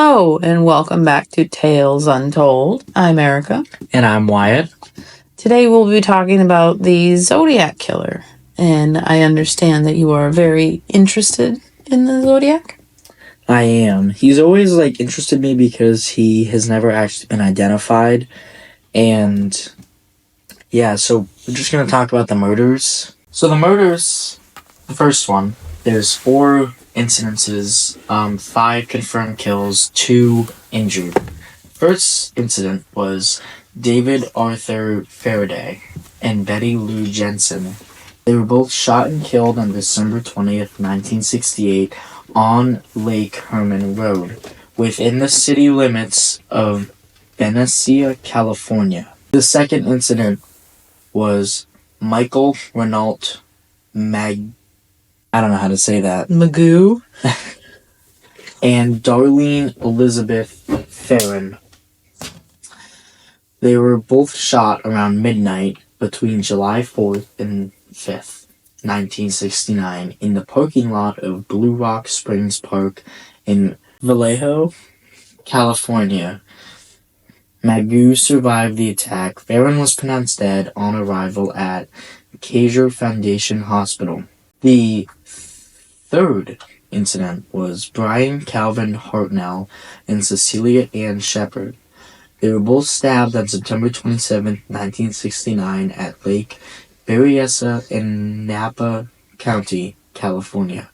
Hello, and welcome back to Tales Untold. I'm Erica. And I'm Wyatt. Today we'll be talking about the Zodiac Killer. And I understand that you are very interested in the Zodiac? I am. He's always, interested me because he has never actually been identified. And, yeah, so we're just going to talk about the murders. So the murders, the first one, there's 4 incidences, 5 confirmed kills, 2 injured. First incident was David Arthur Faraday and Betty Lou Jensen. They were both shot and killed on December 20th, 1968 on Lake Herman Road, within the city limits of Benicia, California. The second incident was Michael Renault I don't know how to say that. Magoo. And Darlene Elizabeth Farron. They were both shot around midnight between July 4th and 5th, 1969, in the parking lot of Blue Rock Springs Park in Vallejo, California. Magoo survived the attack. Farron was pronounced dead on arrival at Kaiser Foundation Hospital. The third incident was Brian Calvin Hartnell and Cecilia Ann Shepard. They were both stabbed on September 27, 1969 at Lake Berryessa in Napa County, California.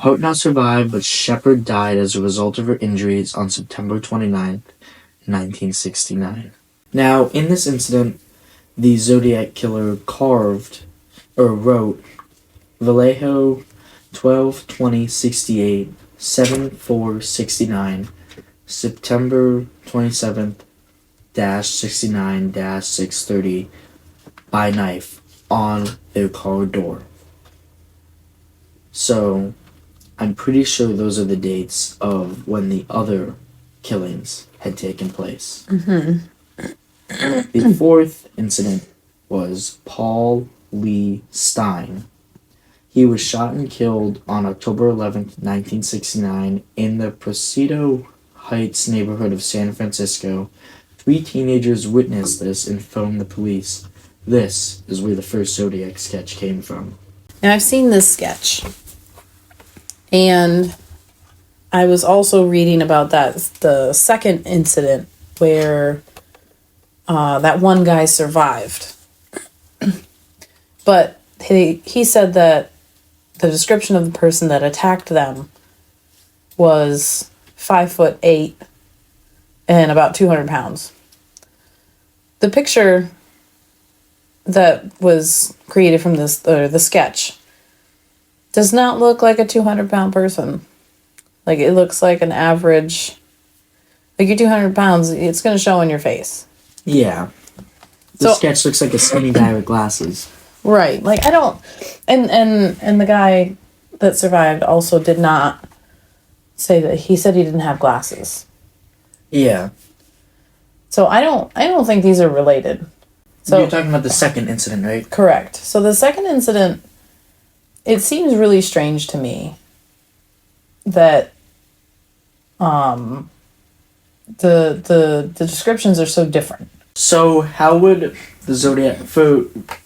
Hartnell survived, but Shepard died as a result of her injuries on September 29, 1969. Now, in this incident, the Zodiac Killer wrote Vallejo 12/20/68 7/4/69 September 27th-69-630 by knife on their car door. So, I'm pretty sure those are the dates of when the other killings had taken place. Mm-hmm. The fourth incident was Paul Lee Stein. He was shot and killed on October 11th, 1969 in the Presidio Heights neighborhood of San Francisco. 3 teenagers witnessed this and phoned the police. This is where the first Zodiac sketch came from. Now, I've seen this sketch. And I was also reading about the second incident where that one guy survived. But he said that the description of the person that attacked them was 5'8" and about 200 pounds. The picture that was created from the sketch does not look like a 200-pound person. Like, it looks like an average. Like, you're 200 pounds, it's going to show in your face. Yeah. The sketch looks like a skinny guy with glasses. Right. Like, I don't... And the guy that survived also did not say that. He said he didn't have glasses. Yeah. So I don't think these are related. So you're talking about the second incident, right? Correct. So the second incident, it seems really strange to me that the descriptions are so different. So how would the Zodiac, for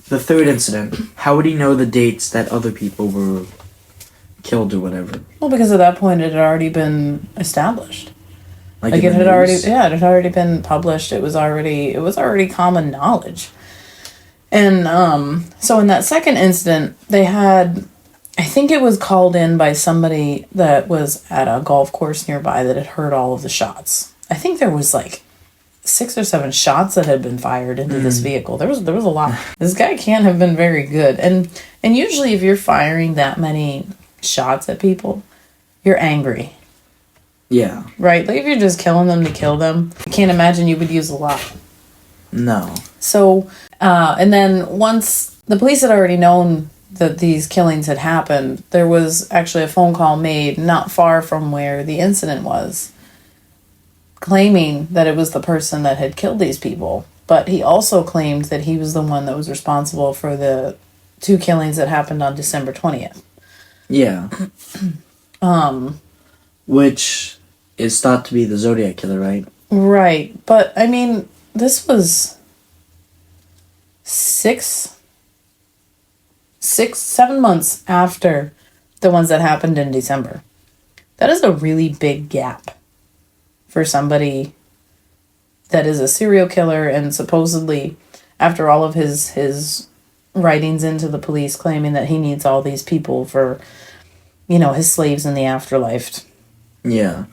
the third incident, how would he know the dates that other people were killed or whatever? Well, because at that point it had already been established. Like it had already been published. It was already common knowledge. And so in that second incident, they had, I think it was called in by somebody that was at a golf course nearby that had heard all of the shots. I think there was 6 or 7 shots that had been fired into this vehicle. There was a lot. This guy can't have been very good. And usually if you're firing that many shots at people, you're angry. Yeah. Right? Like, if you're just killing them to kill them, I can't imagine you would use a lot. No. So, and then once the police had already known that these killings had happened, there was actually a phone call made not far from where the incident was, claiming that it was the person that had killed these people. But he also claimed that he was the one that was responsible for the 2 killings that happened on December 20th. Yeah. Which is thought to be the Zodiac Killer, right? Right. But, I mean, this was 7 months after the ones that happened in December. That is a really big gap for somebody that is a serial killer and supposedly, after all of his writings into the police claiming that he needs all these people for, his slaves in the afterlife. Yeah.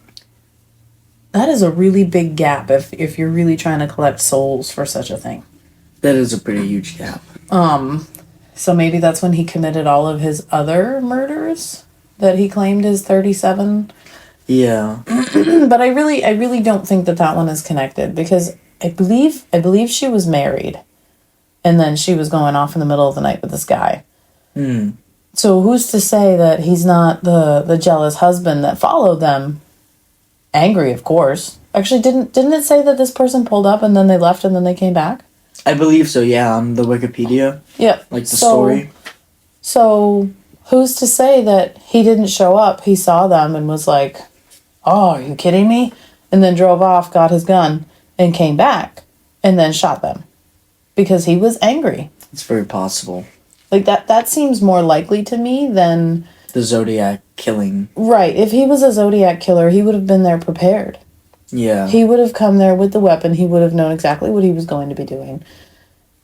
That is a really big gap if you're really trying to collect souls for such a thing. That is a pretty huge gap. So maybe that's when he committed all of his other murders that he claimed is 37. Yeah. But I really don't think that one is connected because I believe she was married and then she was going off in the middle of the night with this guy. So who's to say that he's not the jealous husband that followed them? Angry, of course. Actually, didn't it say that this person pulled up and then they left and then they came back? I believe so, yeah, on the Wikipedia. Yeah. Like the story. So, who's to say that he didn't show up, he saw them and was like, oh, are you kidding me? And then drove off, got his gun, and came back, and then shot them. Because he was angry. It's very possible. Like, that seems more likely to me than... the Zodiac killing. Right. If he was a Zodiac killer, he would have been there prepared. Yeah. He would have come there with the weapon. He would have known exactly what he was going to be doing.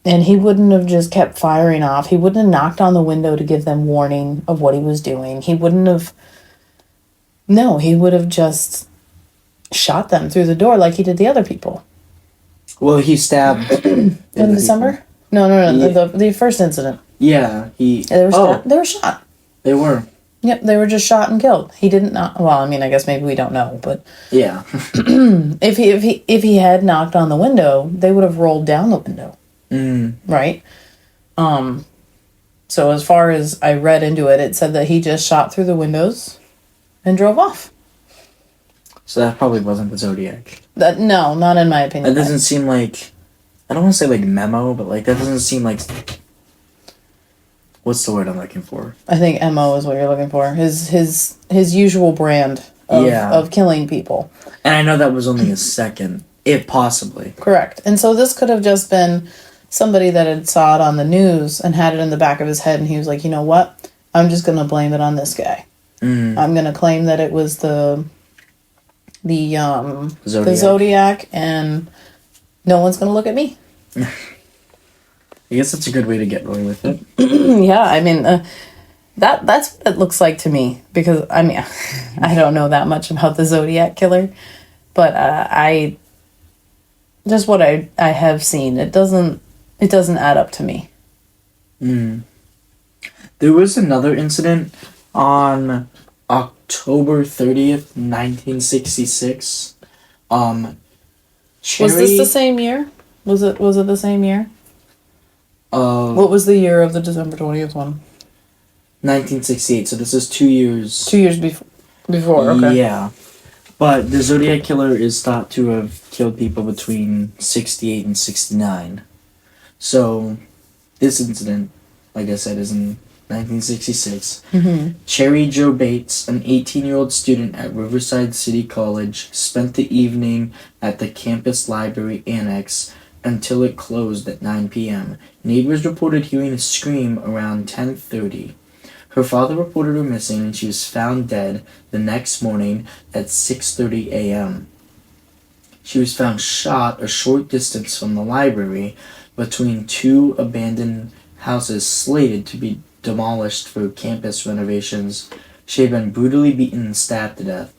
And he wouldn't have just kept firing off. He wouldn't have knocked on the window to give them warning of what he was doing. He wouldn't have... No, he would have just shot them through the door like he did the other people. Well, he stabbed... in December? No, Yeah. the first incident. Yeah, he... They were shot. They were. Yep, they were just shot and killed. He didn't not. Well, I mean, I guess maybe we don't know, but Yeah. if he had knocked on the window, they would have rolled down the window, right? So as far as I read into it, it said that he just shot through the windows and drove off. So that probably wasn't the Zodiac. No, not in my opinion. That doesn't seem like... I don't want to say, like, memo, but, like, that doesn't seem like... What's the word I'm looking for? I think MO is what you're looking for. His usual brand of killing people. And I know that was only a second, if possibly. Correct. And so this could have just been somebody that had saw it on the news and had it in the back of his head, and he was like, you know what? I'm just going to blame it on this guy. I'm going to claim that it was the Zodiac, and no one's going to look at me. I guess that's a good way to get away with it. Yeah, I mean, that's what it looks like to me. Because, I mean, I don't know that much about the Zodiac Killer. But just what I have seen, it doesn't add up to me. There was another incident on October 30th, 1966. Was this the same year? Was it the same year? What was the year of the December 20th one? 1968, so this is 2 years... 2 years before, okay. Yeah. But the Zodiac Killer is thought to have killed people between 68 and 69. So, this incident, like I said, is in 1966. Cherry Jo Bates, an 18-year-old student at Riverside City College, spent the evening at the campus library annex until it closed at 9 p.m. Neighbors reported hearing a scream around 10:30. Her father reported her missing and she was found dead the next morning at 6:30 a.m. She was found shot a short distance from the library between two abandoned houses slated to be demolished for campus renovations. She had been brutally beaten and stabbed to death.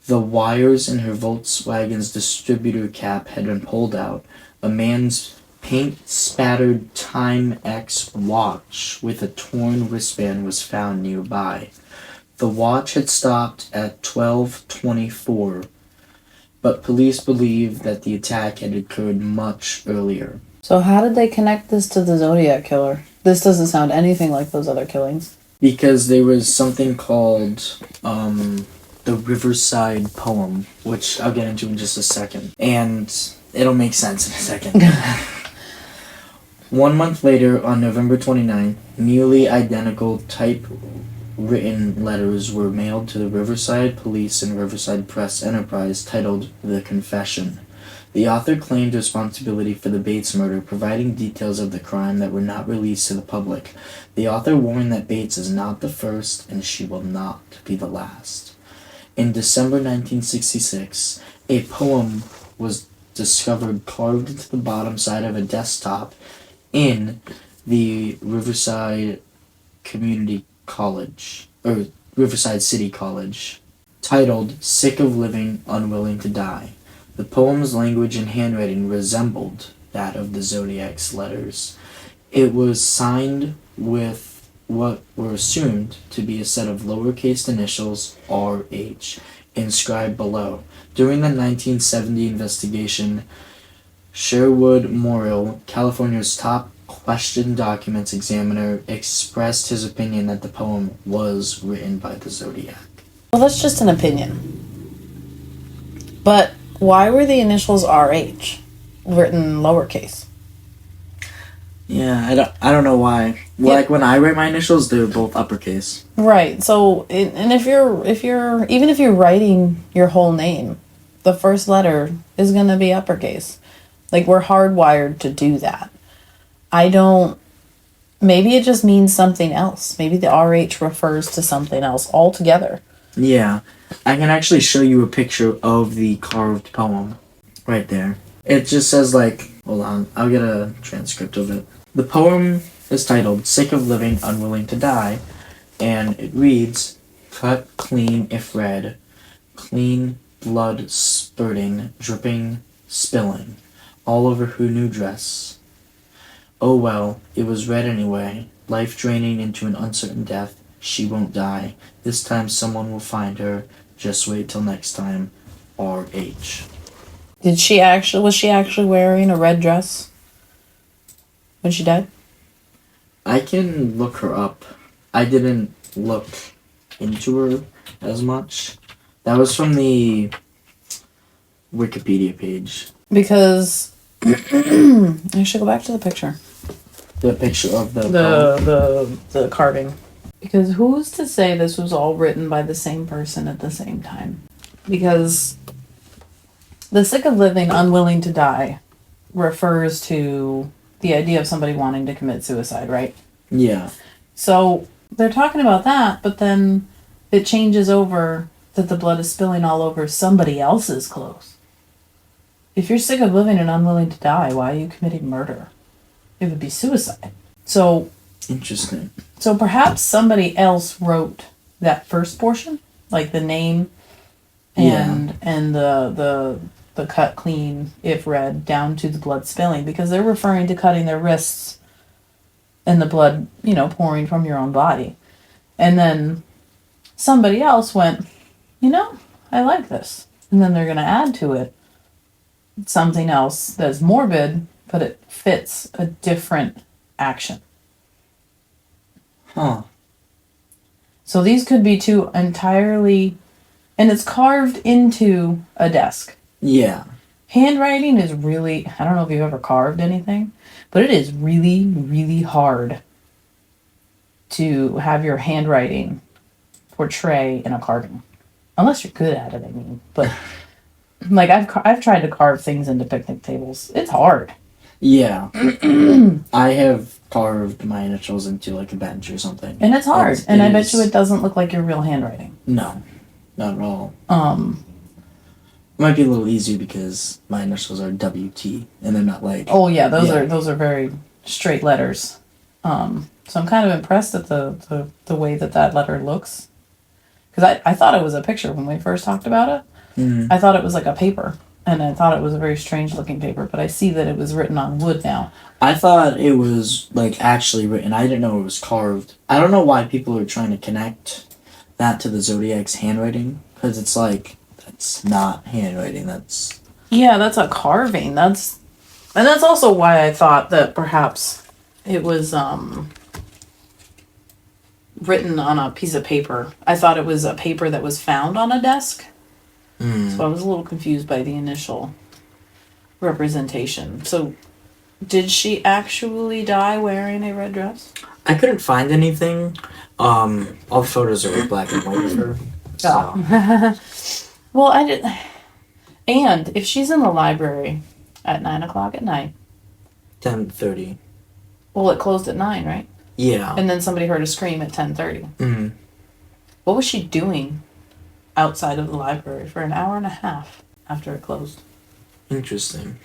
The wires in her Volkswagen's distributor cap had been pulled out. A man's paint-spattered Time-X watch with a torn wristband was found nearby. The watch had stopped at 12:24, but police believe that the attack had occurred much earlier. So how did they connect this to the Zodiac Killer? This doesn't sound anything like those other killings. Because there was something called the Riverside Poem, which I'll get into in just a second. And it'll make sense in a second. 1 month later, on November 29th, nearly identical written letters were mailed to the Riverside Police and Riverside Press enterprise titled The Confession. The author claimed responsibility for the Bates murder, providing details of the crime that were not released to the public. The author warned that Bates is not the first, and she will not be the last. In December 1966, a poem was discovered carved into the bottom side of a desktop in the Riverside Community College, or Riverside City College, titled Sick of Living, Unwilling to Die. The poem's language and handwriting resembled that of the Zodiac's letters. It was signed with what were assumed to be a set of lowercase initials RH inscribed below. During the 1970 investigation, Sherwood Morrill, California's top question documents examiner, expressed his opinion that the poem was written by the Zodiac. Well, that's just an opinion. But why were the initials RH written lowercase? Yeah, I don't know why. Yeah. Like when I write my initials, they're both uppercase. Right. So, and if you're writing your whole name, the first letter is going to be uppercase. Like, we're hardwired to do that. Maybe it just means something else. Maybe the RH refers to something else altogether. Yeah. I can actually show you a picture of the carved poem right there. It just says hold on, I'll get a transcript of it. The poem is titled Sick of Living, Unwilling to Die, and it reads, cut clean if red, clean blood spurting, dripping, spilling, all over her new dress. Oh well, it was red anyway, life draining into an uncertain death. She won't die. This time someone will find her. Just wait till next time. R.H. Was she actually wearing a red dress when she died? I can look her up. I didn't look into her as much. That was from the Wikipedia page. Because I should go back to the picture. The picture of the carving. Because who's to say this was all written by the same person at the same time? Because the sick of living, unwilling to die refers to the idea of somebody wanting to commit suicide, right? Yeah. So they're talking about that, but then it changes over that the blood is spilling all over somebody else's clothes. If you're sick of living and unwilling to die, why are you committing murder? It would be suicide. So Interesting. So perhaps somebody else wrote that first portion, like the name and the cut clean if red down to the blood spilling, because they're referring to cutting their wrists and the blood, pouring from your own body. And then somebody else went, I like this. And then they're going to add to it something else that's morbid, but it fits a different action. Huh. So these could be two entirely... And it's carved into a desk. Yeah. Handwriting is really... I don't know if you've ever carved anything, but it is really, really hard to have your handwriting portray in a carving. Unless you're good at it, I mean. But, I've tried to carve things into picnic tables. It's hard. Yeah. I have carved my initials into a bench or something. And it's hard. I bet you it doesn't look like your real handwriting. No. Not at all. It might be a little easier because my initials are WT and they're not Oh yeah, those are very straight letters. So I'm kind of impressed at the way that letter looks. Because I thought it was a picture when we first talked about it. Mm-hmm. I thought it was like a paper. And I thought it was a very strange looking paper, but I see that it was written on wood now. I thought it was actually written. I didn't know it was carved. I don't know why people are trying to connect that to the Zodiac's handwriting, because it's that's not handwriting. That's a carving. That's also why I thought that perhaps it was written on a piece of paper. I thought it was a paper that was found on a desk. So I was a little confused by the initial representation. So, did she actually die wearing a red dress? I couldn't find anything. All the photos are black and white of her. So. Well, I did. And if she's in the library at 9:00 at night. 10:30. Well, it closed at 9, right? Yeah. And then somebody heard a scream at 10:30. Mm-hmm. What was she doing outside of the library for an hour and a half after it closed? Interesting.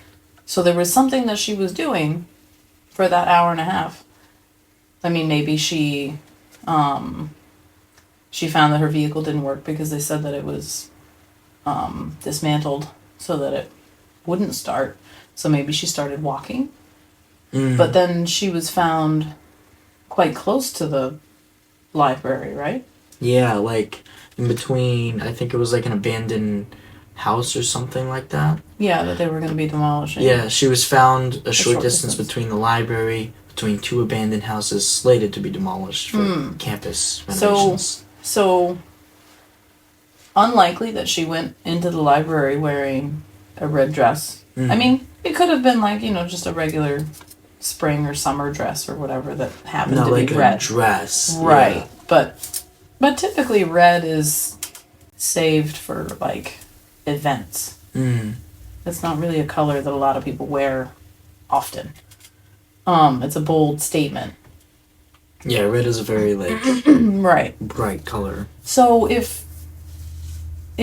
So there was something that she was doing for that hour and a half. I mean, maybe she found that her vehicle didn't work because they said that it was dismantled so that it wouldn't start. So maybe she started walking. But then she was found quite close to the library, right? Yeah, like in between, I think it was like an abandoned house or something like that. Yeah, that they were going to be demolishing. Yeah, she was found a short distance between the library, between two abandoned houses slated to be demolished for campus renovations. So, unlikely that she went into the library wearing a red dress. I mean, it could have been like, just a regular spring or summer dress or whatever that happened to like be red. A dress. Right. Yeah. But typically red is saved for like events. It's not really a color that a lot of people wear often. It's a bold statement. Yeah, red is a very right. bright color. So if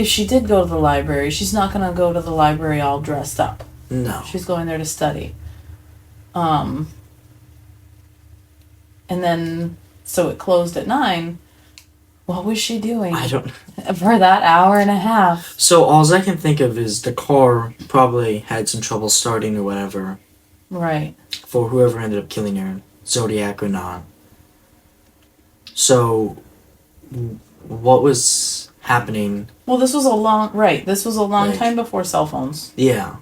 she did go to the library, she's not going to go to the library all dressed up. No. She's going there to study. And then, so it closed at 9. What was she doing? I don't... For that hour and a half. So all I can think of is the car probably had some trouble starting or whatever. Right. For whoever ended up killing her, Zodiac or not. So, what was happening? Well, this was a long time before cell phones. Yeah.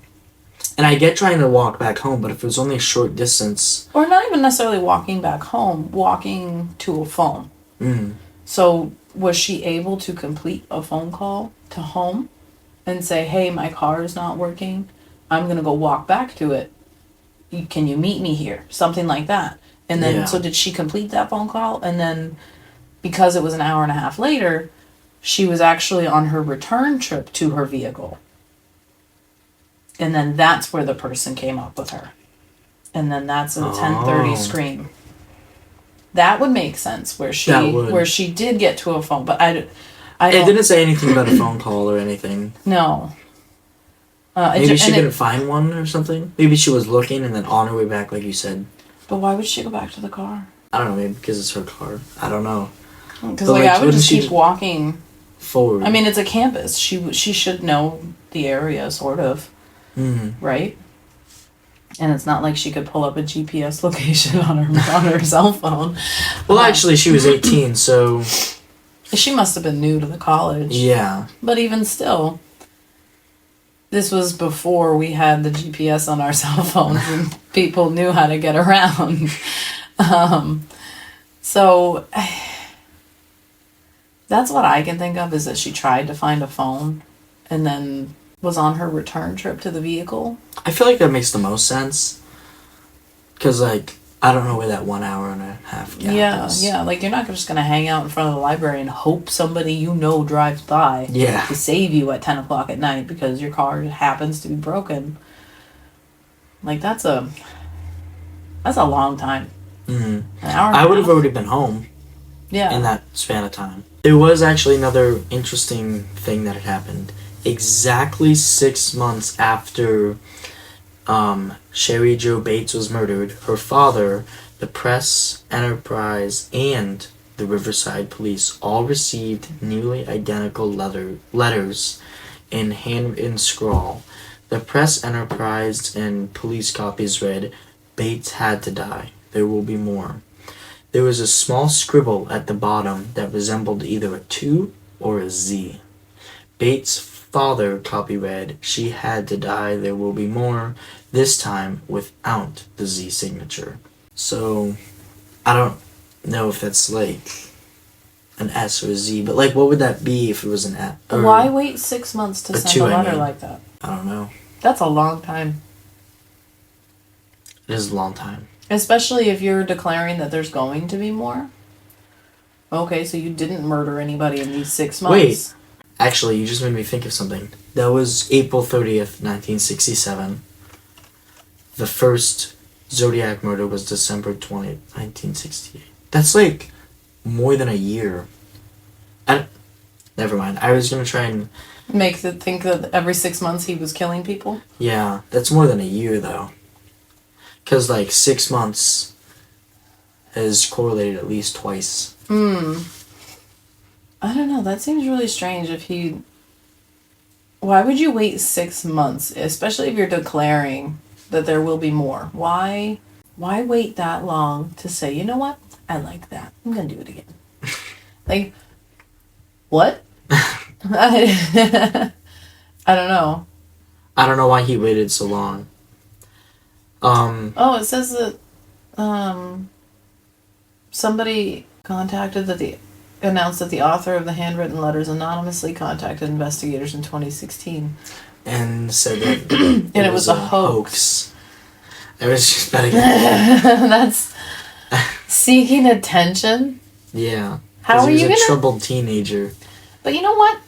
And I get trying to walk back home, but if it was only a short distance... Or not even necessarily walking back home, walking to a phone. So, was she able to complete a phone call to home and say, hey, my car is not working. I'm going to go walk back to it. Can you meet me here? Something like that. And then, So did she complete that phone call? And then, because it was an hour and a half later, she was actually on her return trip to her vehicle. And then that's where the person came up with her. And then that's a 10:30 scream. That would make sense where she did get to a phone, but I it didn't say anything about a phone call or anything. No. Maybe she couldn't find one or something. Maybe she was looking and then on her way back, like you said. But why would she go back to the car? I don't know. Maybe because it's her car. I don't know. Because I would just keep walking forward. I mean, it's a campus. She should know the area, sort of. Right? And it's not like she could pull up a GPS location on her cell phone. Well, actually, she was 18, so... She must have been new to the college. Yeah. But even still, this was before we had the GPS on our cell phones and people knew how to get around. So, that's what I can think of, is that she tried to find a phone and then was on her return trip to the vehicle. I feel like that makes the most sense. Because, like, I don't know where that 1 hour and a half gap is. Yeah, like, you're not just going to hang out in front of the library and hope somebody drives by to save you at 10 o'clock at night because your car happens to be broken. Like, that's a long time. An hour I would have already been home in that span of time. There was actually another interesting thing that had happened. Exactly 6 months after Sherry Jo Bates was murdered, her father, the Press Enterprise, and the Riverside Police all received nearly identical letters in handwritten scrawl. The Press Enterprise and police copies read, "Bates had to die. There will be more." There was a small scribble at the bottom that resembled either a 2 or a Z. Bates' father copy read, "She had to die, there will be more," this time without the Z signature. So, I don't know if that's like an S or a Z, but like what would that be if it was an S? Why wait 6 months to send a letter like that? I don't know. That's a long time. It is a long time. Especially if you're declaring that there's going to be more. Okay, so you didn't murder anybody in these 6 months. Wait. Actually, you just made me think of something. That was April 30th, 1967. The first Zodiac murder was December 20th, 1968. That's like more than a year. Never mind. I was going to try and... Make it think that every 6 months he was killing people? Yeah, that's more than a year, though. Because, like, 6 months is correlated at least twice. I don't know. That seems really strange if he... Why would you wait 6 months? Especially if you're declaring that there will be more. Why wait that long to say, you know what? I like that. I'm going to do it again. Like, what? I don't know. I don't know why he waited so long. Oh, it says that somebody announced that the author of the handwritten letters anonymously contacted investigators in 2016. And said that And it was a hoax. I was just betting. That's seeking attention? Yeah. How are you He was gonna... a troubled teenager. But you know what?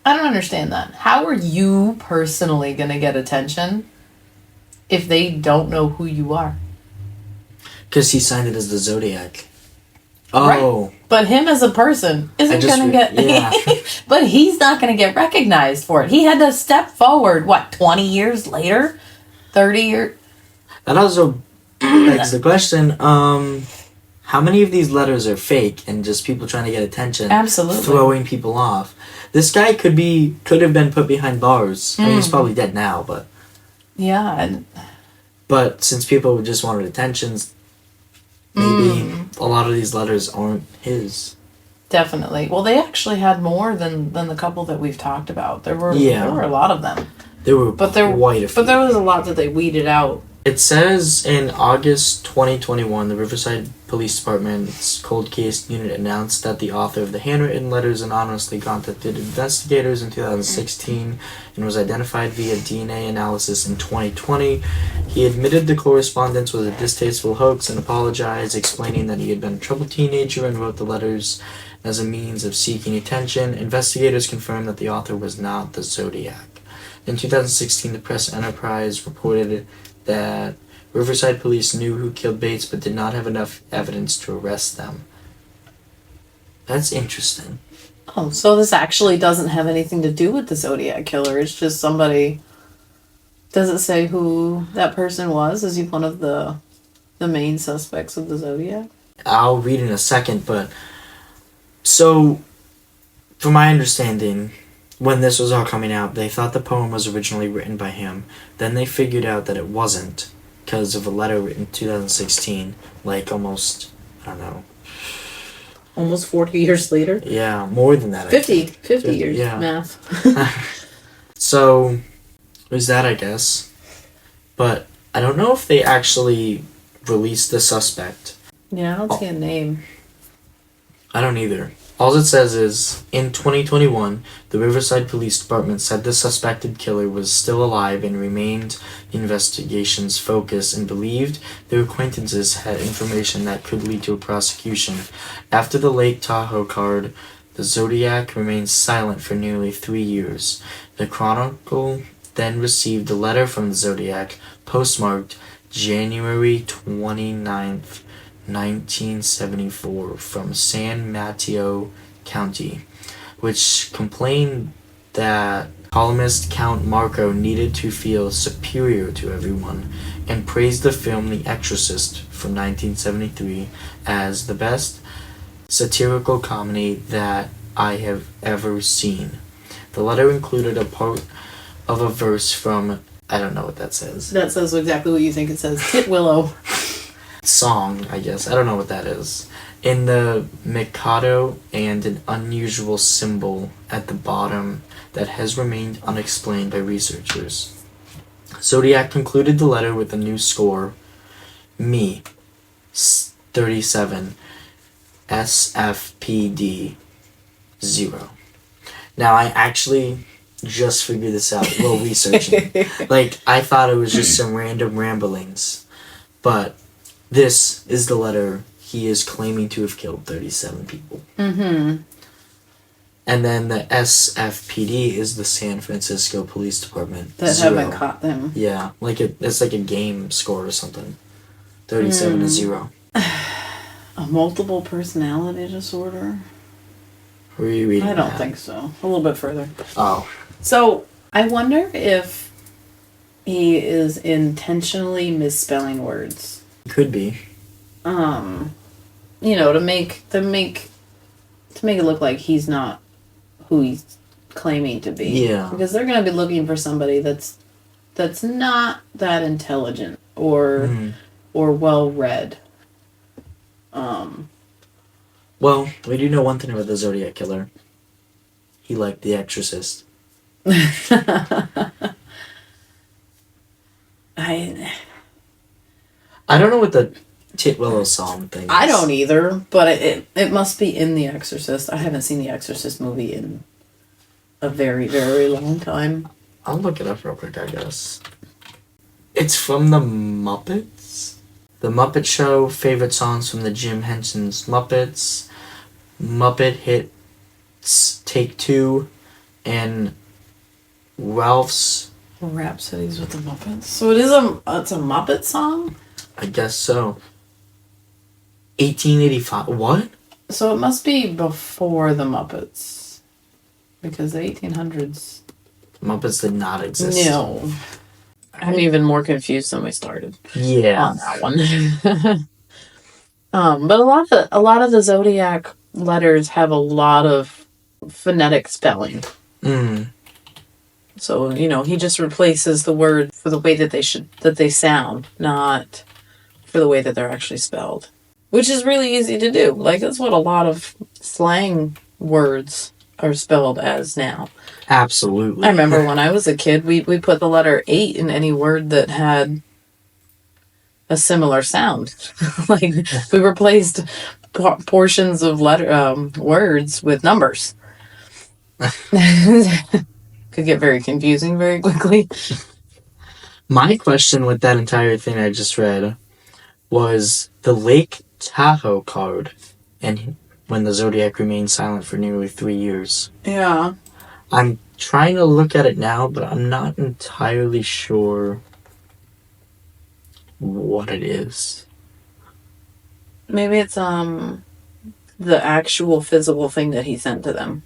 I don't understand that. How are you personally gonna get attention if they don't know who you are? Because he signed it as the Zodiac. Oh. Right. But him as a person isn't gonna get... Yeah. But he's not gonna get recognized for it. He had to step forward, 20 years later? 30 years? That also begs the question, how many of these letters are fake and just people trying to get attention? Absolutely. Throwing people off. This guy could have been put behind bars. I mean, he's probably dead now, but... Yeah. But since people just wanted attention, maybe a lot of these letters aren't his. Definitely. Well, they actually had more than the couple that we've talked about. There were a lot of them. There were quite a few. But there was a lot that they weeded out. It says in August 2021, the Riverside Police Department's cold case unit announced that the author of the handwritten letters anonymously contacted investigators in 2016 and was identified via DNA analysis in 2020. He admitted the correspondence was a distasteful hoax and apologized, explaining that he had been a troubled teenager and wrote the letters as a means of seeking attention. Investigators confirmed that the author was not the Zodiac. In 2016, the Press Enterprise reported that Riverside police knew who killed Bates but did not have enough evidence to arrest them. That's interesting. Oh, so this actually doesn't have anything to do with the Zodiac Killer. It's just somebody... Does it say who that person was? Is he one of the main suspects of the Zodiac? I'll read in a second, but... So, from my understanding... When this was all coming out, they thought the poem was originally written by him. Then they figured out that it wasn't, because of a letter written in 2016, like almost, I don't know. Almost 40 years later? Yeah, more than that. 50 years, yeah. Math. So, there's that, I guess. But I don't know if they actually released the suspect. Yeah, I don't see a name. I don't either. All it says is, in 2021, the Riverside Police Department said the suspected killer was still alive and remained the investigation's focus and believed their acquaintances had information that could lead to a prosecution. After the Lake Tahoe card, the Zodiac remained silent for nearly 3 years. The Chronicle then received a letter from the Zodiac, postmarked January 29th, 1974 from San Mateo County, which complained that columnist Count Marco needed to feel superior to everyone and praised the film The Exorcist from 1973 as the best satirical comedy that I have ever seen. The letter included a part of a verse from, I don't know what that says. That says exactly what you think it says. Tit Willow. Song, I guess. I don't know what that is. In the Mikado, and an unusual symbol at the bottom that has remained unexplained by researchers. Zodiac concluded the letter with a new score. Me, 37, SFPD, 0. Now, I actually just figured this out while researching. I thought it was just some random ramblings. But This is the letter he is claiming to have killed 37 people. Mm-hmm. And then the SFPD is the San Francisco Police Department. That 0. haven't caught them. Yeah, it's like a game score or something. 37-0. A multiple personality disorder? Were you reading I don't that? think so. A little bit further. Oh. So, I wonder if he is intentionally misspelling words. Could be. To make it look like he's not who he's claiming to be. Yeah. Because they're going to be looking for somebody that's not that intelligent or well read. Well, we do know one thing about the Zodiac Killer. He liked The Exorcist. I don't know what the Titwillow song thing is. I don't either, but it must be in The Exorcist. I haven't seen The Exorcist movie in a very, very long time. I'll look it up real quick, I guess. It's from the Muppets? The Muppet Show, favorite songs from the Jim Henson's Muppets, Muppet Hits Take Two, and Ralph's... Rhapsodies with the Muppets. So it's a Muppet song? I guess so. 1885. What? So it must be before the Muppets. Because the 1800s... Muppets did not exist. No. I'm even more confused than we started. Yeah. On that one. But a lot of the Zodiac letters have a lot of phonetic spelling. So, he just replaces the word for the way that they sound, not for the way that they're actually spelled. Which is really easy to do. Like, that's what a lot of slang words are spelled as now. Absolutely. I remember when I was a kid, we put the letter 8 in any word that had a similar sound. Like, we replaced portions of words with numbers. Could get very confusing very quickly. My question with that entire thing I just read was the Lake Tahoe card, and when the Zodiac remained silent for nearly 3 years. Yeah. I'm trying to look at it now, but I'm not entirely sure what it is. Maybe it's the actual physical thing that he sent to them.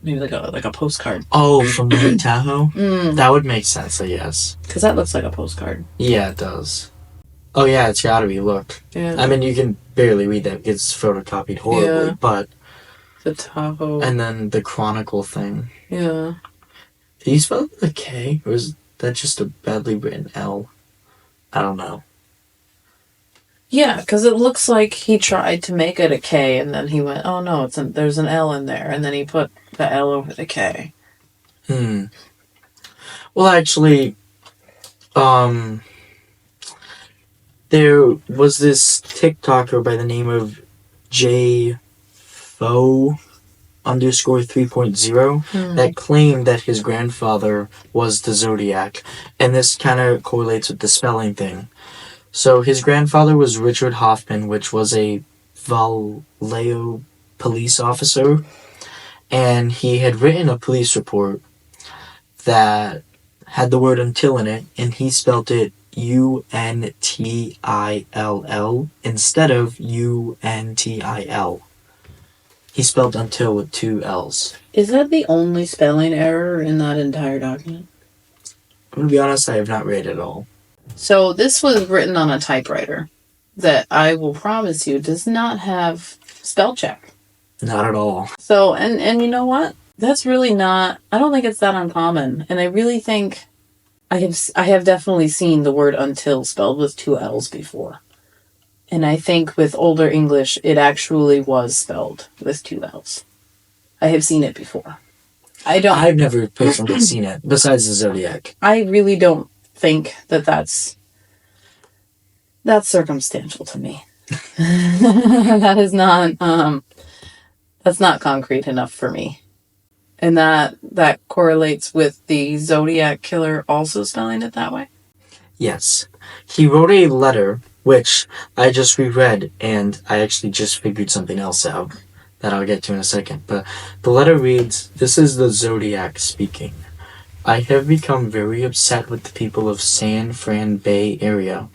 Maybe like a postcard. Oh, from Lake Tahoe? Mm. That would make sense, I guess. Because that looks like a postcard. Yeah, it does. Oh yeah, it's gotta be, look. Yeah. I mean, you can barely read that because it's photocopied horribly, Yeah. but... The Tahoe. And then the Chronicle thing. Yeah. Did you spell it with a K? Or is that just a badly written L? I don't know. Yeah, because it looks like he tried to make it a K, and then he went, oh no, there's an L in there, and then he put the L over the K. Well, actually, there was this TikToker by the name of JFO_3.0 that claimed that his grandfather was the Zodiac, and this kind of correlates with the spelling thing. So his grandfather was Richard Hoffman, which was a Vallejo police officer, and he had written a police report that had the word until in it, and he spelt it UNTILL instead of UNTIL. He spelled until with 2 L's. Is that the only spelling error in that entire document? I'm going to be honest, I have not read it all. So this was written on a typewriter that I will promise you does not have spell check. Not at all. So, and you know what? That's really not, I don't think it's that uncommon. And I really think I have definitely seen the word until spelled with 2 L's before. And I think with older English, it actually was spelled with 2 L's. I have seen it before. I've never personally seen it, besides the Zodiac. I really don't think that's circumstantial to me. That is not, that's not concrete enough for me. And that correlates with the Zodiac Killer also spelling it that way? Yes. He wrote a letter which I just reread, and I actually just figured something else out that I'll get to in a second. But the letter reads, "This is the Zodiac speaking. I have become very upset with the people of San Fran Bay Area.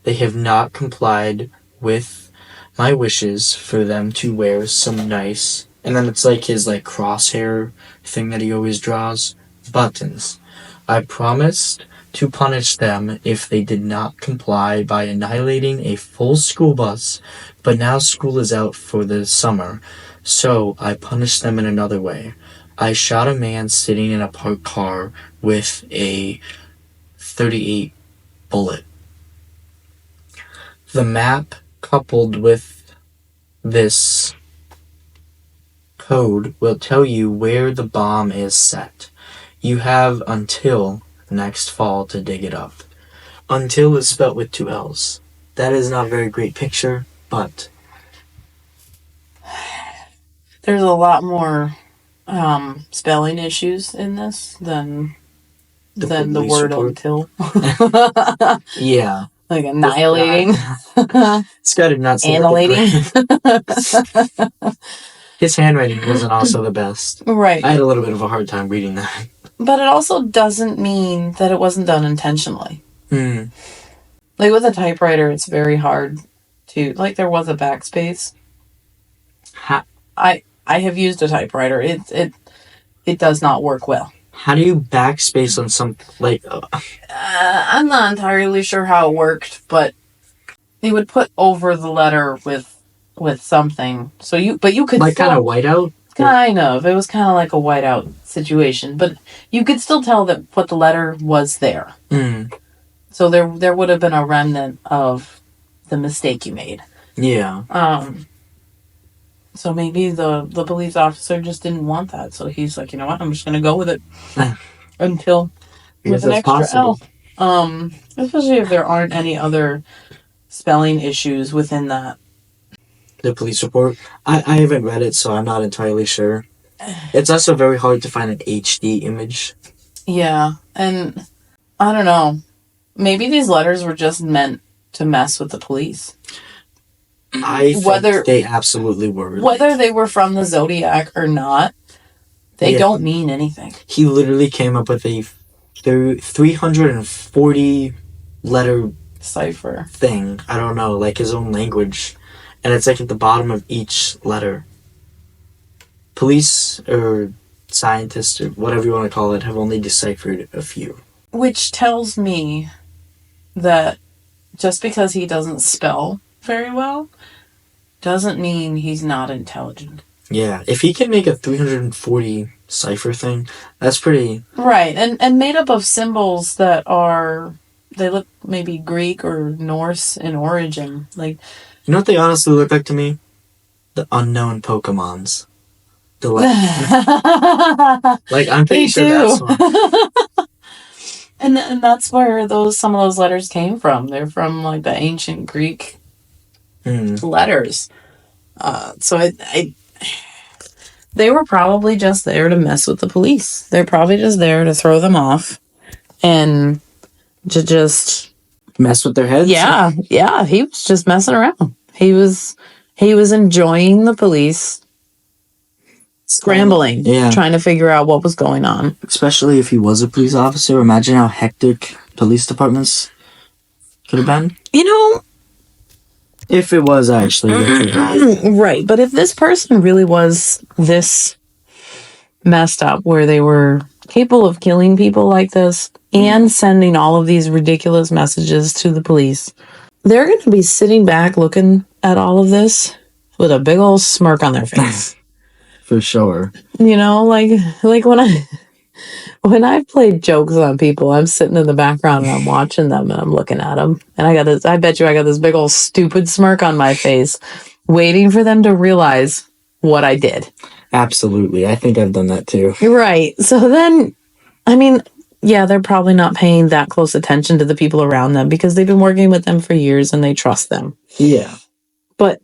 They have not complied with my wishes for them to wear some nice," and then it's like his like crosshair thing that he always draws, "buttons. I promised to punish them if they did not comply by annihilating a full school bus, but now school is out for the summer, so I punished them in another way. I shot a man sitting in a parked car with a .38 bullet. The map coupled with this code will tell you where the bomb is set. You have until next fall to dig it up." Until is spelt with 2 L's. That is not a very great picture, but There's a lot more spelling issues in this than the word report. until. Yeah. Like annihilating. This guy did not Annihilating. His handwriting wasn't also the best. Right. I had a little bit of a hard time reading that. But it also doesn't mean that it wasn't done intentionally. Mm. Like with a typewriter, it's very hard to, like there was a backspace. I have used a typewriter. It does not work well. How do you backspace on something like? I'm not entirely sure how it worked, but they would put over the letter with something. So you could like still, kind of whiteout. Kind of. It was kind of like a whiteout situation, but you could still tell that what the letter was there. Mm. So there would have been a remnant of the mistake you made. Yeah. So maybe the police officer just didn't want that. So he's like, you know what? I'm just going to go with it until with an extra possible. L. Especially if there aren't any other spelling issues within that. The police report. I haven't read it, so I'm not entirely sure. It's also very hard to find an HD image. Yeah, and I don't know. Maybe these letters were just meant to mess with the police. I think they absolutely were. Whether they were from the Zodiac or not, they don't mean anything. He literally came up with a 340 letter cipher thing. I don't know, like his own language. And it's like at the bottom of each letter. Police or scientists or whatever you want to call it have only deciphered a few. Which tells me that just because he doesn't spell very well doesn't mean he's not intelligent. Yeah, if he can make a 340 cipher thing, that's pretty... Right, and made up of symbols that are... They look maybe Greek or Norse in origin. Like, you know what they honestly look like to me? The unknown Pokemons. The like, I'm pretty sure that's one. And that's where some of those letters came from. They're from like the ancient Greek letters. So they were probably just there to mess with the police. They're probably just there to throw them off and to just mess with their heads. Yeah. He was just messing around. He was enjoying the police scrambling, trying to figure out what was going on. Especially if he was a police officer. Imagine how hectic police departments could have been. You know, if it was actually right. But if this person really was this messed up, where they were capable of killing people like this and sending all of these ridiculous messages to the police, they're going to be sitting back looking at all of this with a big old smirk on their face. For sure. You know, like when I've played jokes on people, I'm sitting in the background and I'm watching them and I'm looking at them. And I bet you I got this big old stupid smirk on my face, waiting for them to realize what I did. Absolutely. I think I've done that too. Right. So then, I mean, yeah, they're probably not paying that close attention to the people around them because they've been working with them for years and they trust them. Yeah. But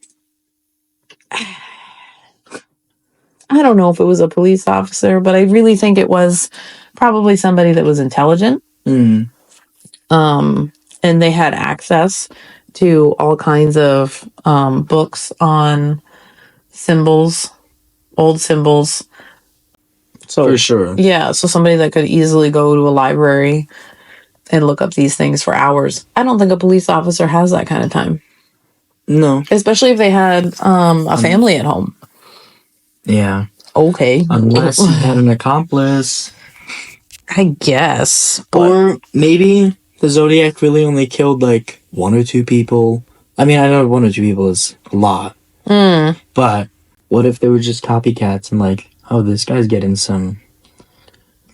I don't know if it was a police officer, but I really think it was probably somebody that was intelligent. And they had access to all kinds of books on symbols, old symbols. So For sure. yeah, so somebody that could easily go to a library and look up these things for hours. I don't think a police officer has that kind of time. No. Especially if they had a family at home. Yeah. Okay. Unless he had an accomplice. I guess. But Or maybe the Zodiac really only killed like 1 or 2 people. I mean, I know 1 or 2 people is a lot. But what if they were just copycats and like, oh, this guy's getting some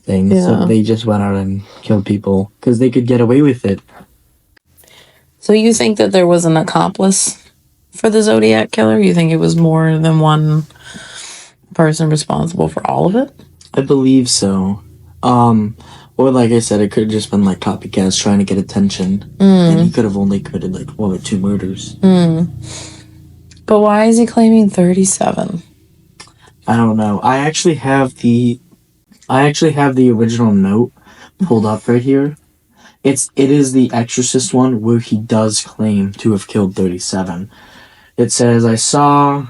things. Yeah. So they just went out and killed people because they could get away with it. So you think that there was an accomplice for the Zodiac Killer? You think it was more than one person responsible for all of it? I believe so. Or like I said, it could have just been like copycats trying to get attention. And he could have only committed like 1 or 2 murders. But why is he claiming 37? I don't know. I actually have the original note pulled up right here. It is the Exorcist one where he does claim to have killed 37. It says, I saw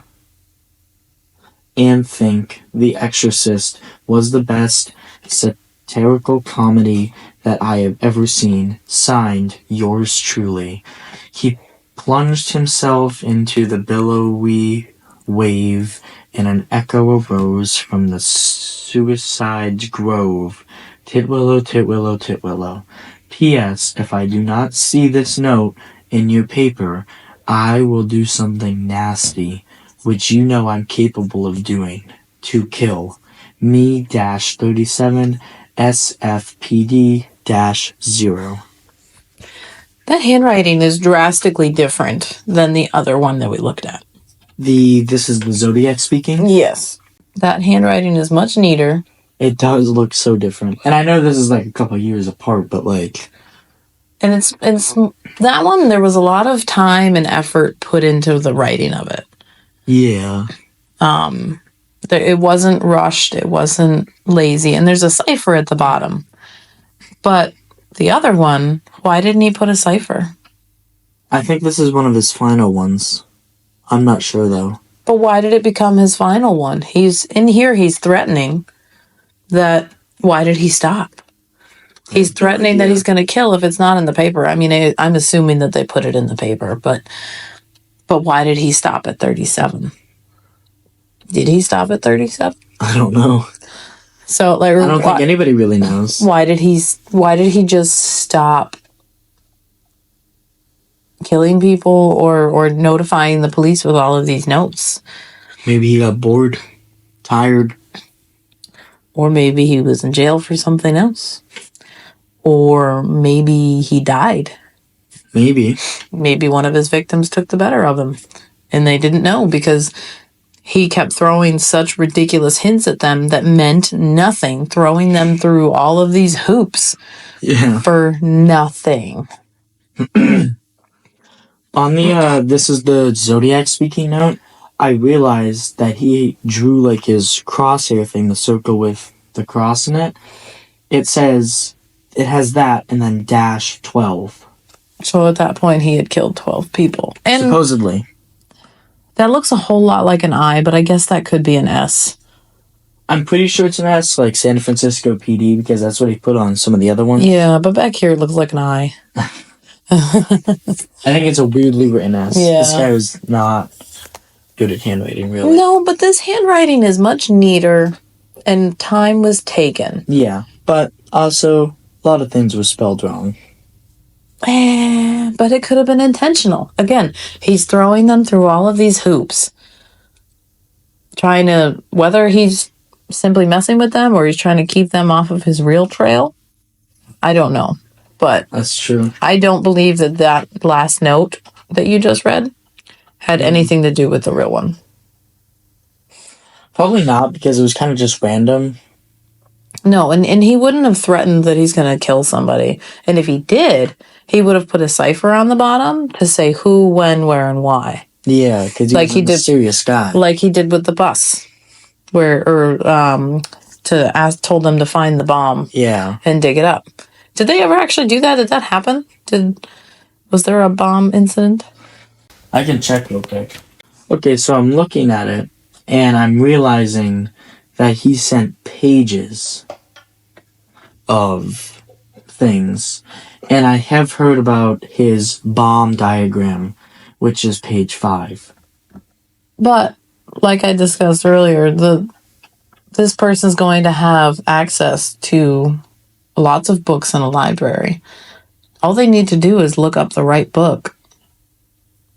and think The Exorcist was the best satirical comedy that I have ever seen. Signed, yours truly. He plunged himself into the billowy wave, and an echo arose from the suicide's grove. Titwillow, titwillow, titwillow. P.S. If I do not see this note in your paper, I will do something nasty, which you know I'm capable of doing. To kill. Me-37 SFPD-0. That handwriting is drastically different than the other one that we looked at. This is the Zodiac speaking? Yes. That handwriting is much neater. It does look so different. And I know this is like a couple years apart, but like... And it's that one, there was a lot of time and effort put into the writing of it. Yeah. It wasn't rushed. It wasn't lazy. And there's a cipher at the bottom. But the other one, why didn't he put a cipher? I think this is one of his final ones. I'm not sure, though. But why did it become his final one? He's in here, he's threatening that... Why did he stop? He's threatening that he's going to kill if it's not in the paper. I mean, I'm assuming that they put it in the paper, but why did he stop at 37? Did he stop at 37? I don't know. So, like, I don't think anybody really knows. Why did he just stop killing people or notifying the police with all of these notes? Maybe he got bored, tired. Or maybe he was in jail for something else. Or maybe he died. Maybe. Maybe one of his victims took the better of him. And they didn't know because he kept throwing such ridiculous hints at them that meant nothing. Throwing them through all of these hoops for nothing. On the, this is the Zodiac speaking note, I realized that he drew like his crosshair thing, the circle with the cross in it. It says... It has that and then -12. So at that point, he had killed 12 people. And supposedly. That looks a whole lot like an I, but I guess that could be an S. I'm pretty sure it's an S, like San Francisco PD, because that's what he put on some of the other ones. Yeah, but back here it looks like an I. I think it's a weirdly written S. Yeah. This guy was not good at handwriting, really. No, but this handwriting is much neater, and time was taken. Yeah, but also... A lot of things were spelled wrong. But it could have been intentional. Again, he's throwing them through all of these hoops. Trying to... Whether he's simply messing with them or he's trying to keep them off of his real trail, I don't know. But... That's true. I don't believe that last note that you just read had anything to do with the real one. Probably not, because it was kind of just random. No, and he wouldn't have threatened that he's going to kill somebody. And if he did, he would have put a cipher on the bottom to say who, when, where, and why. Yeah, because he's a mysterious guy. Like he did with the bus. Told them to find the bomb. Yeah. And dig it up. Did they ever actually do that? Did that happen? Was there a bomb incident? I can check real quick. Okay, so I'm looking at it, and I'm realizing that he sent pages of things. And I have heard about his bomb diagram, which is page 5. But, like I discussed earlier, this person's going to have access to lots of books in a library. All they need to do is look up the right book,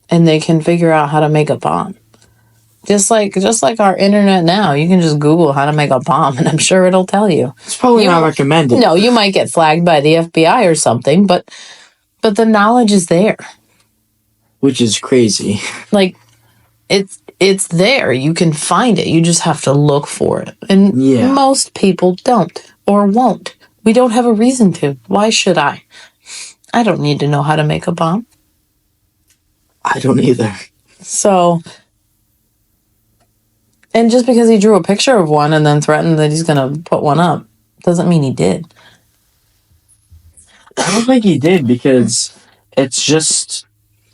and they can figure out how to make a bomb. Just like our internet now, you can just Google how to make a bomb, and I'm sure it'll tell you. It's probably not recommended. No, you might get flagged by the FBI or something, but the knowledge is there. Which is crazy. Like, it's there. You can find it. You just have to look for it. And most people don't or won't. We don't have a reason to. Why should I? I don't need to know how to make a bomb. I don't either. So, and just because he drew a picture of one and then threatened that he's going to put one up doesn't mean he did. I don't think he did, because it's just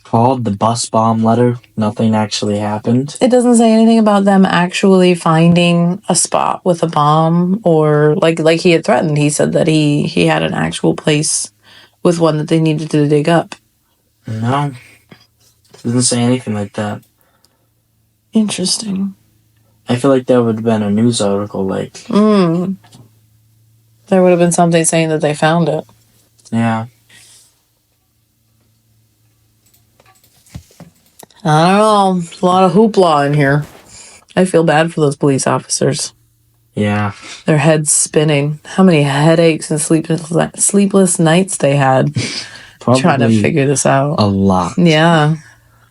called the bus bomb letter. Nothing actually happened. It doesn't say anything about them actually finding a spot with a bomb, or like he had threatened. He said that he had an actual place with one that they needed to dig up. No. It doesn't say anything like that. Interesting. I feel like that would have been a news article, like... There would have been something saying that they found it. Yeah. I don't know. A lot of hoopla in here. I feel bad for those police officers. Yeah. Their heads spinning. How many headaches and sleepless nights they had trying to figure this out. A lot. Yeah.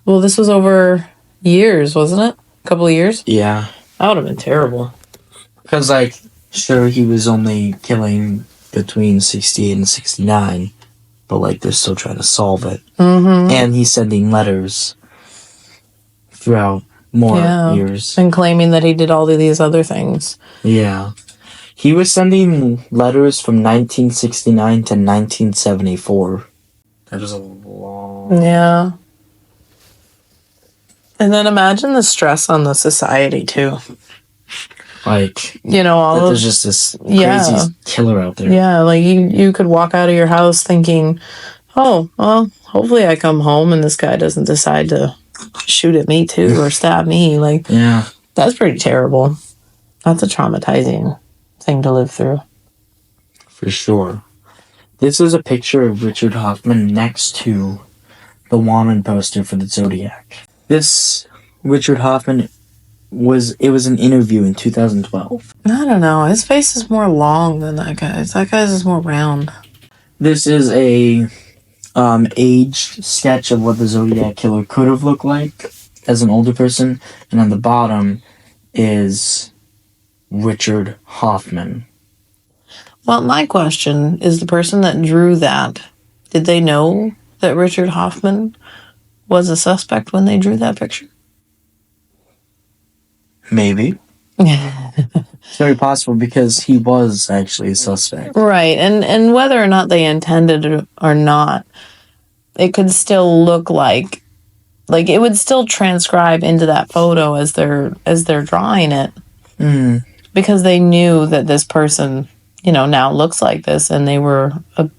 Well, this was over years, wasn't it? A couple of years? Yeah. That would have been terrible. Because, like, sure, he was only killing between 68 and 69, but, like, they're still trying to solve it. Mm-hmm. And he's sending letters throughout more years. And claiming that he did all of these other things. Yeah. He was sending letters from 1969 to 1974. That is a long... Yeah. And then imagine the stress on the society, too. Like, you know, all of... There's just this crazy killer out there. Yeah, like you could walk out of your house thinking, oh, well, hopefully I come home and this guy doesn't decide to shoot at me, too, or stab me. Like, yeah. That's pretty terrible. That's a traumatizing thing to live through. For sure. This is a picture of Richard Hoffman next to the wanted poster for the Zodiac. This Richard Hoffman was an interview in 2012. I don't know. His face is more long than that guy's. That guy's is more round. This is a aged sketch of what the Zodiac Killer could have looked like as an older person. And on the bottom is Richard Hoffman. Well, my question is, the person that drew that, did they know that Richard Hoffman was a suspect when they drew that picture? Maybe. It's very possible, because he was actually a suspect. Right, and whether or not they intended it or not, it could still look like it would still transcribe into that photo as they're drawing it. Mm. Because they knew that this person, you know, now looks like this, and they were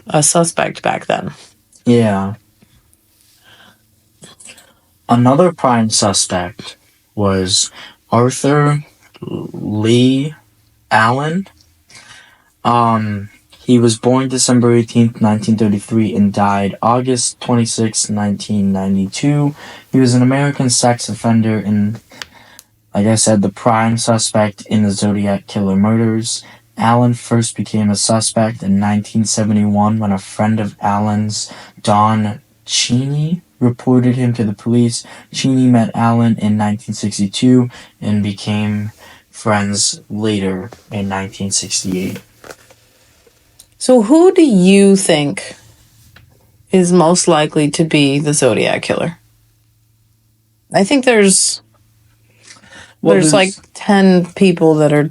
a suspect back then. Yeah. Another prime suspect was Arthur Lee Allen. He was born December 18th, 1933, and died August 26th, 1992. He was an American sex offender and, like I said, the prime suspect in the Zodiac Killer murders. Allen first became a suspect in 1971 when a friend of Allen's, Don Cheney, reported him to the police. Cheney met Allen in 1962 and became friends later in 1968. So who do you think is most likely to be the Zodiac Killer? I think there's like 10 people that are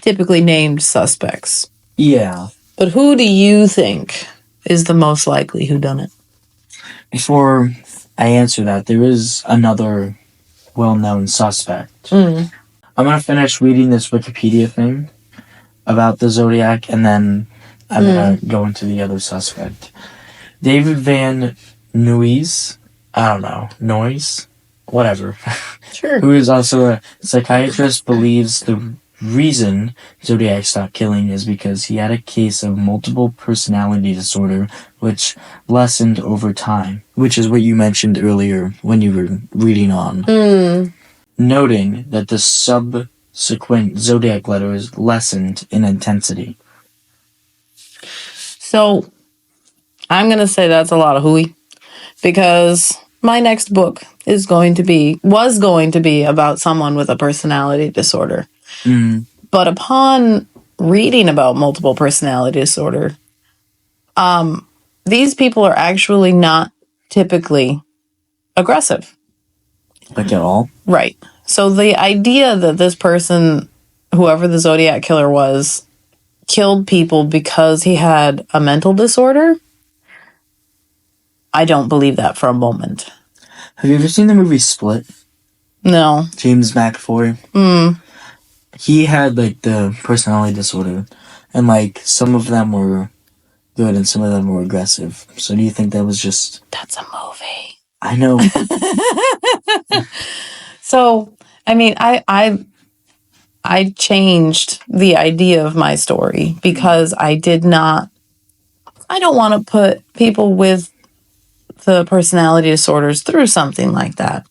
typically named suspects. Yeah. But who do you think is the most likely whodunit? Before I answer that, there is another well-known suspect. Mm. I'm gonna finish reading this Wikipedia thing about the Zodiac, and then I'm gonna go into the other suspect. David Van Nuys, I don't know, Noise? Whatever. Sure. Who is also a psychiatrist, believes the reason Zodiac stopped killing is because he had a case of multiple personality disorder, which lessened over time, which is what you mentioned earlier when you were reading on. Noting that the subsequent Zodiac letters lessened in intensity. So, I'm going to say that's a lot of hooey, because my next book was going to be about someone with a personality disorder. But upon reading about multiple personality disorder, these people are actually not typically aggressive. Like at all? Right. So the idea that this person, whoever the Zodiac Killer was, killed people because he had a mental disorder, I don't believe that for a moment. Have you ever seen the movie Split? No. James McAvoy? He had, like, the personality disorder, and, like, some of them were good and some of them were aggressive. So do you think that was just... That's a movie. I know. So, I mean, I changed the idea of my story because I don't want to put people with the personality disorders through something like that.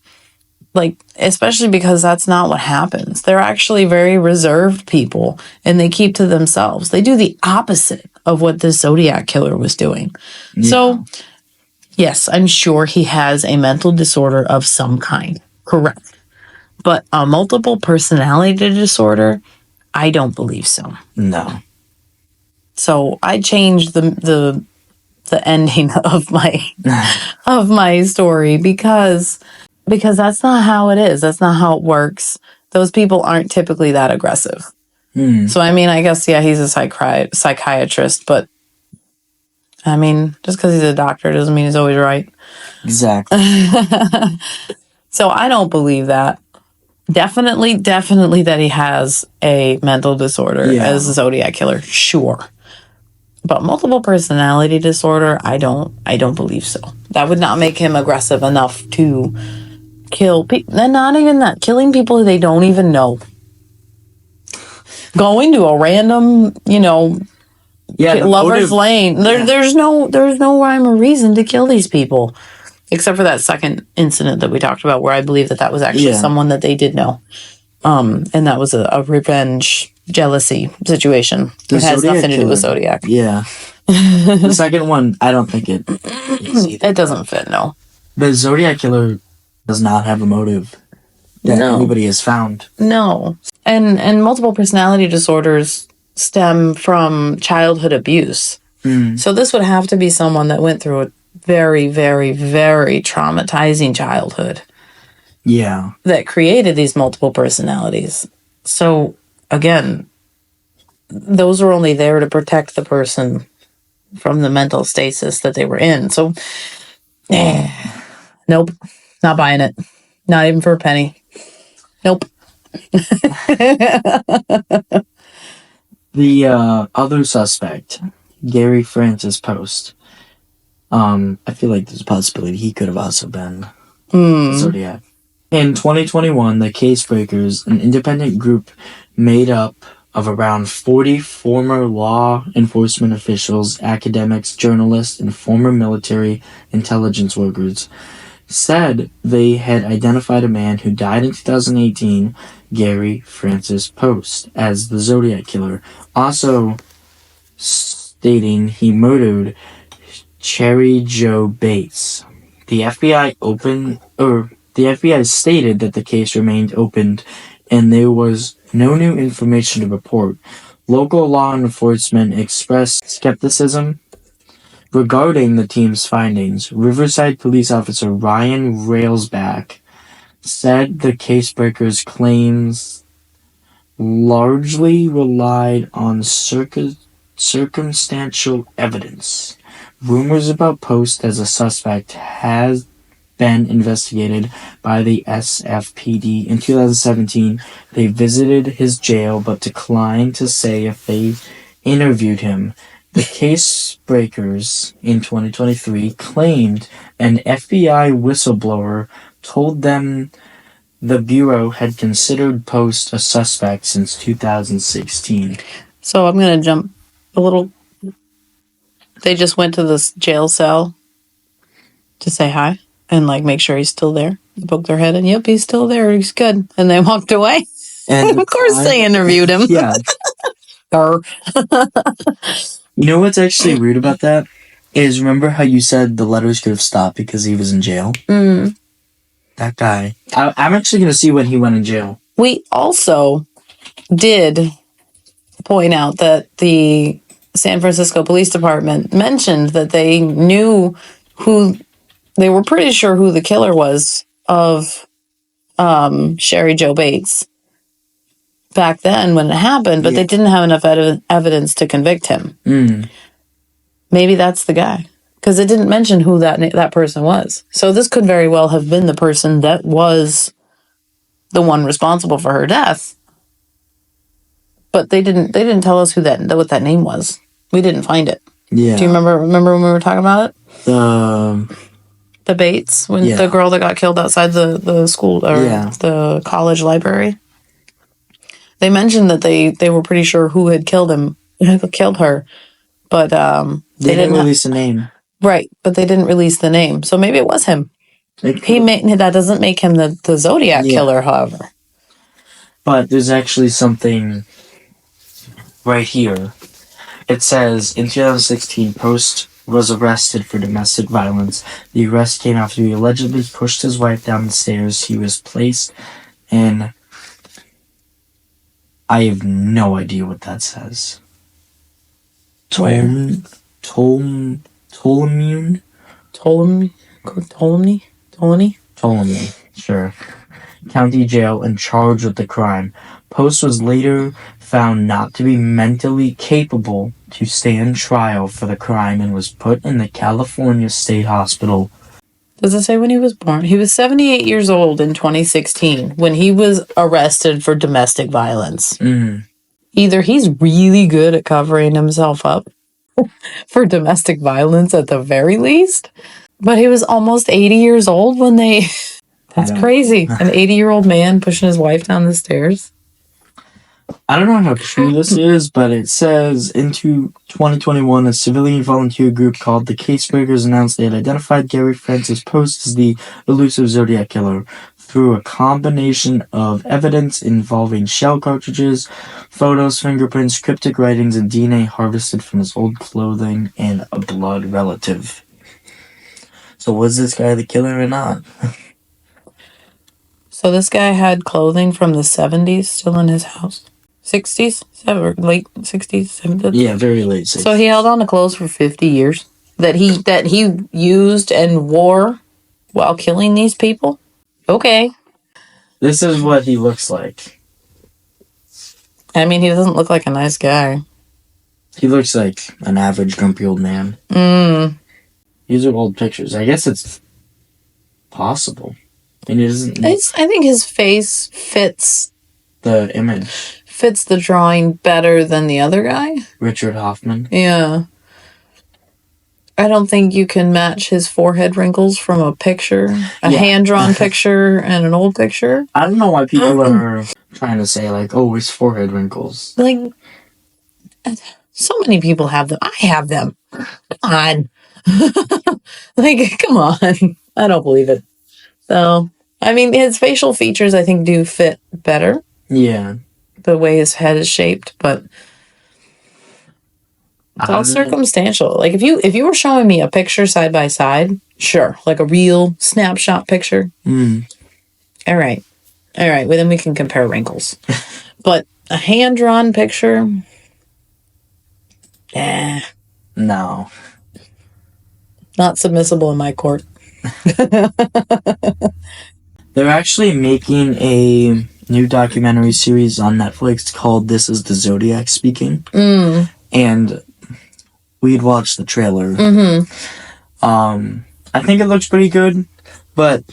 Like, especially because that's not what happens. They're actually very reserved people and they keep to themselves. They do the opposite of what the Zodiac Killer was doing. Yeah. So, yes, I'm sure he has a mental disorder of some kind. Correct. But a multiple personality disorder, I don't believe so. No. So I changed the ending of my story because that's not how it is. That's not how it works. Those people aren't typically that aggressive. So I mean, I guess yeah, he's a psychiatrist, but I mean, just because he's a doctor doesn't mean he's always right. Exactly. So I don't believe that. Definitely that he has a mental disorder as a Zodiac Killer. Sure. But multiple personality disorder, I don't believe so. That would not make him aggressive enough to kill people. And not even that. Killing people who they don't even know. Going to a random, lover's lane. There's no rhyme or reason to kill these people. Except for that second incident that we talked about where I believe that was actually someone that they did know. And that was a revenge, jealousy situation. It has nothing to do with Zodiac. Yeah. The second one, I don't think it is either. It doesn't fit, no. The Zodiac Killer does not have a motive that anybody has found. No. And multiple personality disorders stem from childhood abuse. So this would have to be someone that went through a very, very, very traumatizing childhood. Yeah. That created these multiple personalities. So, again, those are only there to protect the person from the mental stasis that they were in. So, nope. Not buying it. Not even for a penny. Nope. The other suspect, Gary Francis Post. I feel like there's a possibility he could have also been Zodiac. In 2021, the Casebreakers, an independent group made up of around 40 former law enforcement officials, academics, journalists, and former military intelligence workers, said they had identified a man who died in 2018, Gary Francis Post, as the Zodiac Killer, also stating he murdered Cherry Joe Bates. The FBI stated that the case remained open and there was no new information to report. Local law enforcement expressed skepticism regarding the team's findings. Riverside police officer Ryan Railsback said the Casebreakers' claims largely relied on circumstantial evidence rumors about Post as a suspect has been investigated by the SFPD. In 2017, they visited his jail but declined to say if they interviewed him. The case breakers in 2023 claimed an FBI whistleblower told them the Bureau had considered Post a suspect since 2016. So I'm going to jump a little. They just went to this jail cell to say hi and like make sure he's still there. They poked their head in. Yep, he's still there. He's good. And they walked away. And of course they interviewed him. Yeah. You know what's actually weird about that? Is remember how you said the letters could have stopped because he was in jail? Mm. That guy. I'm actually going to see when he went in jail. We also did point out that the San Francisco Police Department mentioned that they knew they were pretty sure who the killer was of Sherry Jo Bates back then when it happened, but they didn't have enough evidence to convict him. Mm. Maybe that's the guy. Because it didn't mention who that person was. So this could very well have been the person that was the one responsible for her death. But they didn't tell us what that name was. We didn't find it. Yeah. Do you remember when we were talking about it? The Bates, the girl that got killed outside the school or the college library. They mentioned that they were pretty sure who had killed her, but they didn't release a name. Right, but they didn't release the name, so maybe it was him. That doesn't make him the Zodiac Killer, however. But there's actually something right here. It says, in 2016, Post was arrested for domestic violence. The arrest came after he allegedly pushed his wife down the stairs. He was placed in... I have no idea what that says. Ptolemy? Sure. County jail and charged with the crime. Post was later found not to be mentally capable to stand trial for the crime and was put in the California State Hospital. Does it say when he was born? He was 78 years old in 2016 when he was arrested for domestic violence. Mm. Either he's really good at covering himself up for domestic violence at the very least, but he was almost 80 years old when they... That's crazy. An 80-year-old man pushing his wife down the stairs. I don't know how true this is, but it says, into 2021, a civilian volunteer group called the Casebreakers announced they had identified Gary Francis Post as the elusive Zodiac Killer through a combination of evidence involving shell cartridges, photos, fingerprints, cryptic writings, and DNA harvested from his old clothing and a blood relative. So was this guy the killer or not? So this guy had clothing from the 70s still in his house? 60s? Late 60s? 70s? Yeah, very late 60s. So he held on to clothes for 50 years that he used and wore while killing these people? Okay. This is what he looks like. I mean, he doesn't look like a nice guy. He looks like an average grumpy old man. These are old pictures. I guess it's possible. And it isn't. I think his face fits the image. Fits the drawing better than the other guy. Richard Hoffman. Yeah. I don't think you can match his forehead wrinkles from a picture, hand-drawn picture, and an old picture. I don't know why people are trying to say, like, oh, his forehead wrinkles. Like, so many people have them. I have them. Come on. Like, come on. I don't believe it. So, I mean, his facial features, I think, do fit better. Yeah. The way his head is shaped, but it's all circumstantial. Like, if you were showing me a picture side by side, sure. Like a real snapshot picture. All right. Well, then we can compare wrinkles. But a hand-drawn picture? No. Not submissible in my court. They're actually making a new documentary series on Netflix called This is the Zodiac Speaking. And we had watched the trailer. Mm-hmm. I think it looks pretty good, but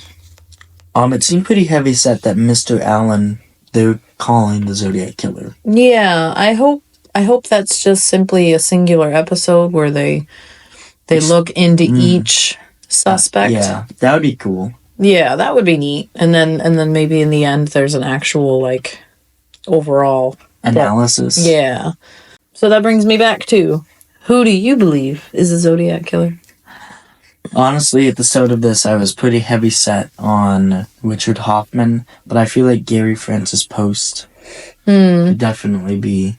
it seemed pretty heavy set that Mr. Allen, they're calling the Zodiac Killer. Yeah, I hope that's just simply a singular episode where they look into each suspect. Yeah, that would be cool. Yeah, that would be neat. And then maybe in the end there's an actual like overall analysis. Yeah. So that brings me back to, who do you believe is the Zodiac Killer? Honestly, at the start of this, I was pretty heavy set on Richard Hoffman, but I feel like Gary Francis Post could definitely be.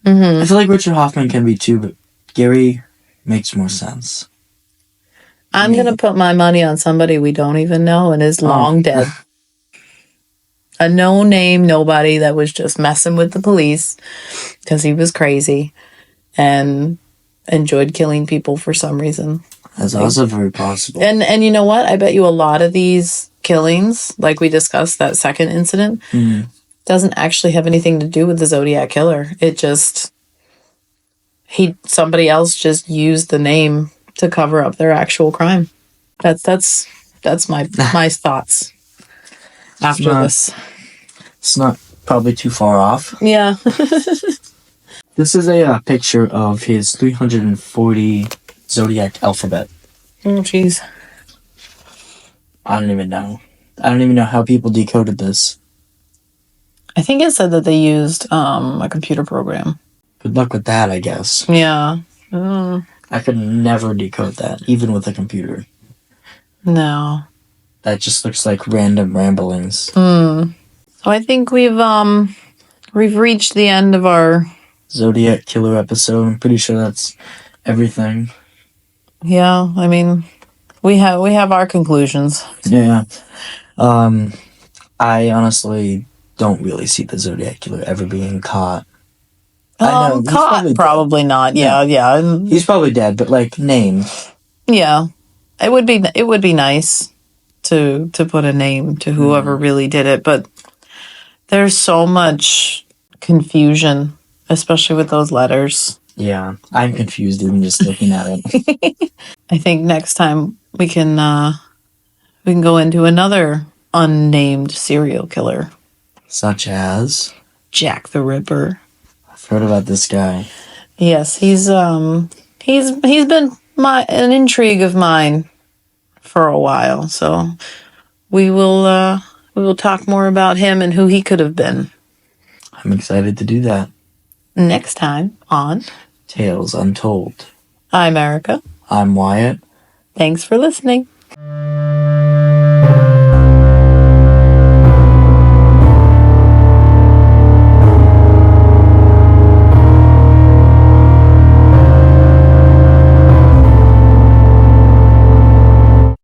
I feel like Richard Hoffman can be too, but Gary makes more sense. I'm going to put my money on somebody we don't even know and is long dead. A no-name nobody that was just messing with the police because he was crazy and enjoyed killing people for some reason. That's also very possible. And you know what? I bet you a lot of these killings, like we discussed, that second incident, doesn't actually have anything to do with the Zodiac Killer. It just... somebody else just used the name to cover up their actual crime. That's my thoughts after this. It's not probably too far off. Yeah. This is a picture of his 340 Zodiac alphabet. Oh, jeez. I don't even know. I don't even know how people decoded this. I think it said that they used a computer program. Good luck with that, I guess. Yeah. I could never decode that, even with a computer. No. That just looks like random ramblings. So I think we've reached the end of our Zodiac Killer episode. I'm pretty sure that's everything. Yeah, I mean, we have our conclusions. Yeah. I honestly don't really see the Zodiac Killer ever being caught. I know, caught probably not. Yeah. He's probably dead, but like named. Yeah, it would be nice to put a name to whoever really did it, but there's so much confusion, especially with those letters. Yeah, I'm confused even just looking at it. I think next time we can go into another unnamed serial killer, such as Jack the Ripper. I've heard about this guy. Yes, he's been an intrigue of mine for a while. So we will talk more about him and who he could have been. I'm excited to do that. Next time on Tales Untold. I'm Erica. I'm Wyatt. Thanks for listening.